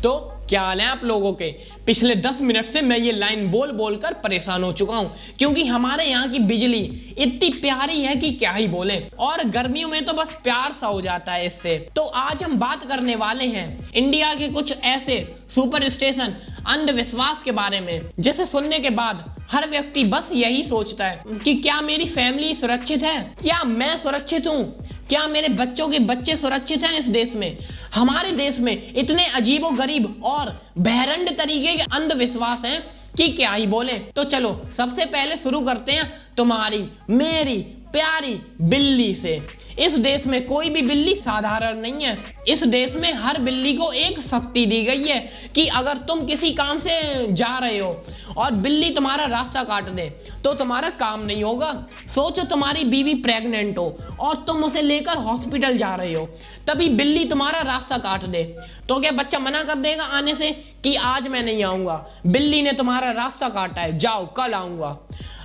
तो क्या हाल है आप लोगों के। पिछले 10 मिनट से मैं ये लाइन बोल बोल कर परेशान हो चुका हूँ, क्योंकि हमारे यहाँ की बिजली इतनी प्यारी है कि क्या ही बोले, और गर्मियों में तो बस प्यार सा हो जाता है इससे। तो आज हम बात करने वाले हैं इंडिया के कुछ ऐसे सुपर स्टेशन अंधविश्वास के बारे में, जिसे सुनने के बाद हर व्यक्ति बस यही सोचता है कि क्या मेरी फैमिली सुरक्षित है, क्या मैं सुरक्षित हूँ, क्या मेरे बच्चों के बच्चे सुरक्षित हैं इस देश में। हमारे देश में इतने अजीबोगरीब और बहरंड तरीके के अंधविश्वास हैं कि क्या ही बोले। तो चलो सबसे पहले शुरू करते हैं तुम्हारी मेरी प्यारी बिल्ली से। इस देश में कोई भी बिल्ली साधारण नहीं है। इस देश में हर बिल्ली को एक शक्ति दी गई है कि अगर तुम किसी काम से जा रहे हो और बिल्ली तुम्हारा रास्ता काट दे तो तुम्हारा काम नहीं होगा। सोचो तुम्हारी बीवी प्रेग्नेंट हो और तुम उसे लेकर हॉस्पिटल जा रहे हो, तभी बिल्ली तुम्हारा रास्ता काट दे तो क्या बच्चा मना कर देगा आने से कि आज मैं नहीं आऊंगा, बिल्ली ने तुम्हारा रास्ता काटा है, जाओ कल आऊंगा।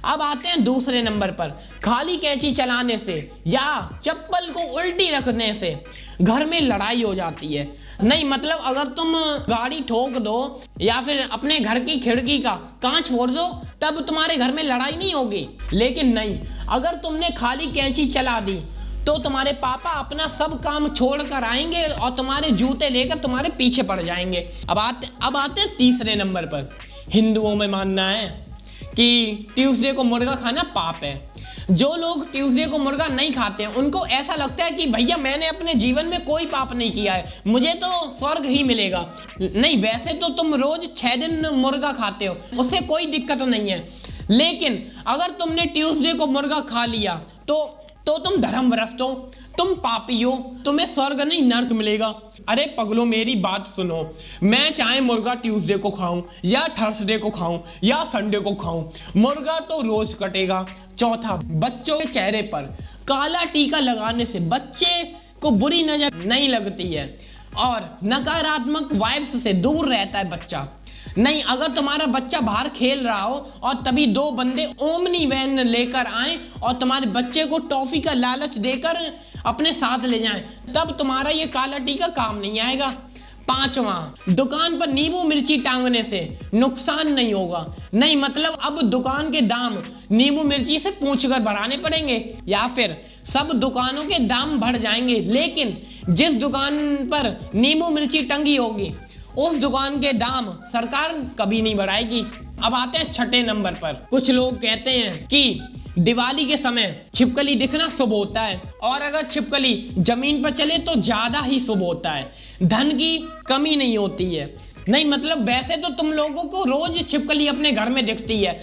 अब आते हैं दूसरे नंबर पर, खाली कैंची चलाने से या चप्पल को उल्टी रखने से घर में लड़ाई हो जाती है। नहीं मतलब अगर तुम गाड़ी ठोक दो या फिर अपने घर की खिड़की का कांच फोड़ दो तब तुम्हारे घर में लड़ाई नहीं होगी, लेकिन नहीं, अगर तुमने खाली कैंची चला दी तो तुम्हारे पापा अपना सब काम छोड़ कर आएंगे और तुम्हारे जूते लेकर तुम्हारे पीछे पड़ जाएंगे। अब आते हैं तीसरे नंबर पर। हिंदुओं में मानना है कि ट्यूसडे को मुर्गा खाना पाप है। जो लोग ट्यूसडे को मुर्गा नहीं खाते हैं उनको ऐसा लगता है कि भैया मैंने अपने जीवन में कोई पाप नहीं किया है, मुझे तो स्वर्ग ही मिलेगा। नहीं, वैसे तो तुम रोज 6 दिन मुर्गा खाते हो, उससे कोई दिक्कत नहीं है, लेकिन अगर तुमने ट्यूसडे को मुर्गा खा लिया तो तुम धर्मभ्रष्ट हो, तुम पापी हो, तुम्हें स्वर्ग नहीं नर्क मिलेगा। अरे पगलो मेरी बात सुनो, मैं चाहे मुर्गा ट्यूसडे को खाऊं या थर्सडे को खाऊं या संडे को खाऊं, मुर्गा तो रोज कटेगा। चौथा, बच्चों के चेहरे पर काला टीका लगाने से बच्चे को बुरी नजर नहीं लगती है और नकारात्मक वाइब्स से दूर रहता है बच्चा। नहीं, अगर तुम्हारा बच्चा बाहर खेल रहा हो और तभी 2 बंदे ओमनी वैन लेकर आए और तुम्हारे बच्चे को टॉफी का लालच देकर अपने साथ ले जाएं, तब तुम्हारा ये काला टीका काम नहीं आएगा। 5वां, दुकान पर नींबू मिर्ची टांगने से नुकसान नहीं होगा। नहीं मतलब अब दुकान के दाम नींबू मिर्ची से पूछकर बढ़ाने पड़ेंगे या फिर सब दुकानों के दाम बढ़ जाएंगे, लेकिन जिस दुकान पर नींबू मिर्ची टंगी होगी उस दुकान के दाम सरकार कभी नहीं बढ़ाएगी। अब आते हैं छठे नंबर पर। कुछ लोग कहते हैं कि दिवाली के समय छिपकली दिखना शुभ होता है और अगर छिपकली जमीन पर चले तो ज्यादा ही शुभ होता है, धन की कमी नहीं होती है। नहीं मतलब वैसे तो तुम लोगों को रोज छिपकली अपने घर में दिखती है,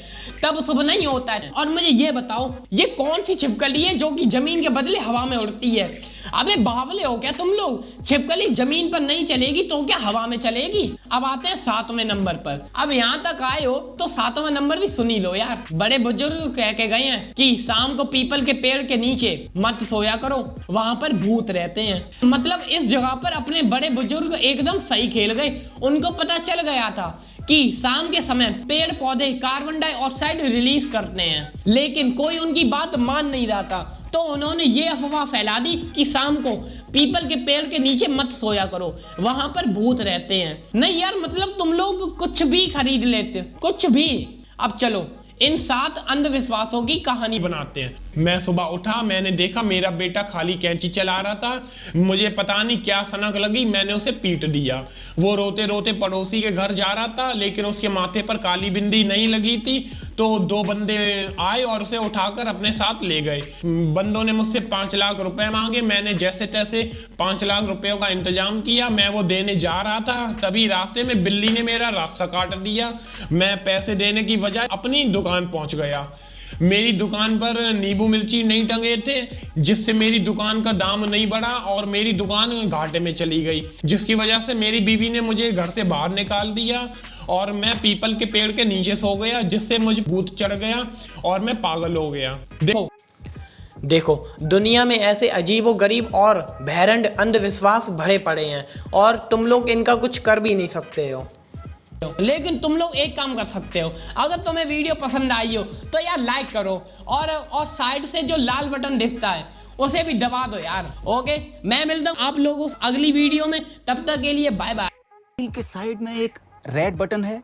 तब शुभ नहीं होता है। और मुझे ये बताओ ये कौन सी छिपकली है जो कि जमीन के बदले हवा में उड़ती है? अबे बावले हो क्या तुम लोग? छिपकली जमीन पर नहीं चलेगी तो क्या हवा में चलेगी? अब आते हैं 7वें नंबर पर। अब यहाँ तक आए हो तो 7वां नंबर भी सुनी लो यार। बड़े बुजुर्ग कह के गए हैं कि शाम को पीपल के पेड़ के नीचे मत सोया करो, वहां पर भूत रहते हैं। मतलब इस जगह पर अपने बड़े बुजुर्ग एकदम सही खेल गए। उनको पता चल गया था कि शाम के समय पेड़ पौधे कार्बन डाइऑक्साइड रिलीज करते हैं, लेकिन कोई उनकी बात मान नहीं रहा था, तो उन्होंने ये अफवाह फैला दी कि शाम को पीपल के पेड़ के नीचे मत सोया करो, वहां पर भूत रहते हैं। नहीं यार मतलब तुम लोग कुछ भी खरीद लेते, कुछ भी। अब चलो इन 7 अंधविश्वासों की कहानी बनाते हैं। मैं सुबह उठा, मैंने देखा मेरा बेटा खाली कैंची चला रहा था, मुझे पता नहीं क्या सनक लगी, मैंने उसे पीट दिया। वो रोते रोते पड़ोसी के घर जा रहा था, लेकिन उसके माथे पर काली बिंदी नहीं लगी थी, तो 2 बंदे आए और उसे उठाकर अपने साथ ले गए। बंदों ने मुझसे 5 लाख रुपए मांगे, मैंने जैसे तैसे 5 लाख रुपयों का इंतजाम किया। मैं वो देने जा रहा था, तभी रास्ते में बिल्ली ने मेरा रास्ता काट दिया। मैं पैसे देने की बजाय अपनी दुकान पहुंच गया। मेरी दुकान पर नींबू मिर्ची नहीं टंगे थे, जिससे मेरी दुकान का दाम नहीं बढ़ा और मेरी दुकान घाटे में चली गई, जिसकी वजह से मेरी बीवी ने मुझे घर से बाहर निकाल दिया और मैं पीपल के पेड़ के नीचे सो गया, जिससे मुझे भूत चढ़ गया और मैं पागल हो गया। देखो दुनिया में ऐसे अजीबोगरीब और भैरंड अंधविश्वास भरे पड़े हैं और तुम लोग इनका कुछ कर भी नहीं सकते हो। लेकिन तुम लोग एक काम कर सकते हो, अगर तुम्हें वीडियो पसंद आई हो तो यार लाइक करो और साइड से जो लाल बटन दिखता है उसे भी दबा दो यार। ओके, मैं मिलता हूँ आप लोगों से अगली वीडियो में, तब तक के लिए बाय बाय। के साइड में एक रेड बटन है।